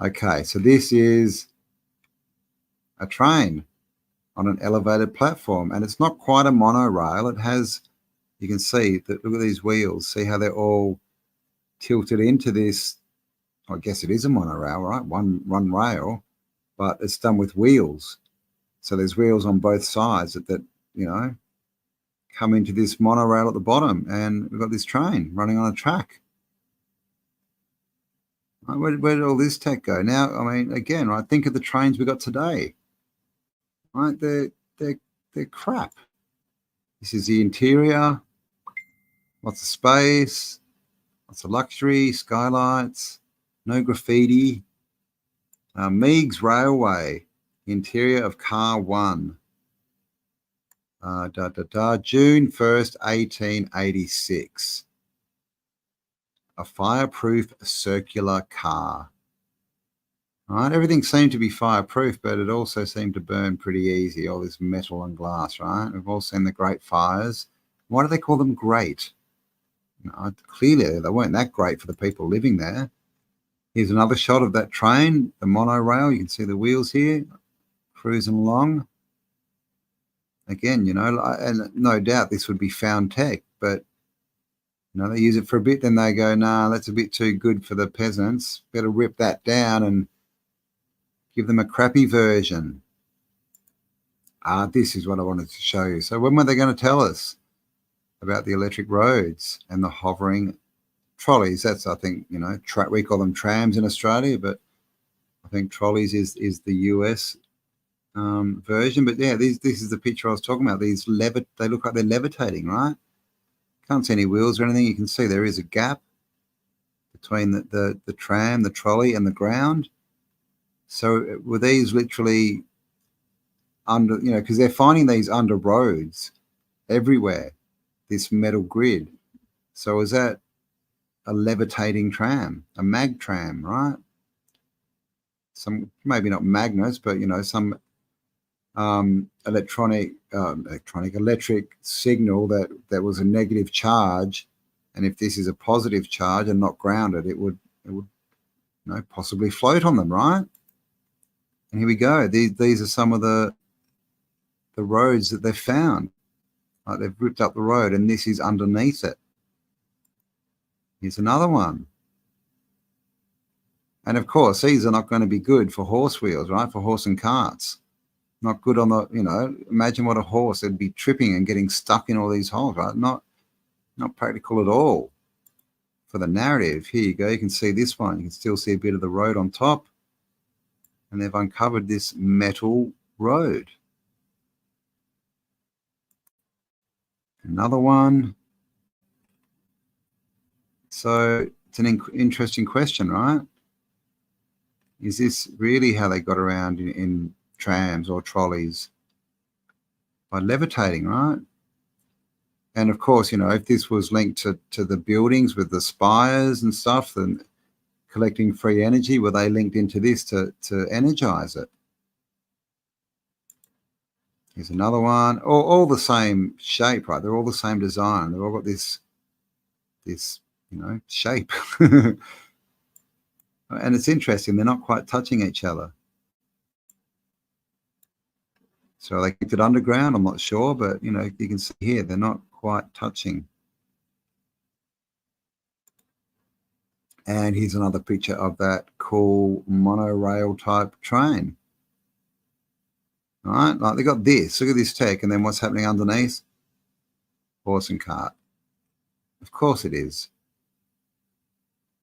Okay, so this is a train on an elevated platform, and it's not quite a monorail. It has, you can see that, look at these wheels, see how they're all tilted into this. I guess it is a monorail, right? One rail, but it's done with wheels. So there's wheels on both sides that you know, come into this monorail at the bottom, and we've got this train running on a track. Where did all this tech go? Now, I mean, again, right, think of the trains we got today. Right, they're crap. This is the interior, lots of space, lots of luxury, skylights, no graffiti. Meigs Railway, interior of car 1. June 1st, 1886. A fireproof circular car. All right, everything seemed to be fireproof, but it also seemed to burn pretty easy, all this metal and glass, right? We've all seen the Great Fires. Why do they call them great? Clearly, they weren't that great for the people living there. Here's another shot of that train, the monorail. You can see the wheels here, cruising along. Again, you know, and no doubt this would be found tech, but, you know, they use it for a bit, then they go, nah, that's a bit too good for the peasants. Better rip that down and give them a crappy version. This is what I wanted to show you. So when were they going to tell us about the electric roads and the hovering trolleys? That's, I think, you know, we call them trams in Australia, but I think trolleys is the US version. But yeah, this is the picture I was talking about. These they look like they're levitating, right? Can't see any wheels or anything. You can see there is a gap between the tram, the trolley, and the ground. So were these literally under, you know, because they're finding these under roads everywhere, this metal grid. So is that a levitating tram, a mag tram, right? Some, maybe not magnets, but, you know, some electric signal that was a negative charge, and if this is a positive charge and not grounded, it would you know, possibly float on them, right? And here we go. These are some of the roads that they've found. Like, they've ripped up the road, and this is underneath it. Here's another one. And of course, these are not going to be good for horse wheels, right? For horse and carts. Not good on the, you know, imagine what a horse, they'd be tripping and getting stuck in all these holes, right? Not practical at all for the narrative. Here you go. You can see this one. You can still see a bit of the road on top. And they've uncovered this metal road. Another one. So it's an interesting question, right? Is this really how they got around in trams or trolleys? By levitating, right? And of course, you know, if this was linked to the buildings with the spires and stuff, then collecting free energy, were they linked into this to energize it? Here's another one. All the same shape, right? They're all the same design. They've all got this, you know, shape. And it's interesting, they're not quite touching each other. So they kept it underground, I'm not sure, but, you know, you can see here, they're not quite touching. And here's another picture of that cool monorail type train. All right, like they got this, look at this tech, and then what's happening underneath? Horse and cart. Of course it is.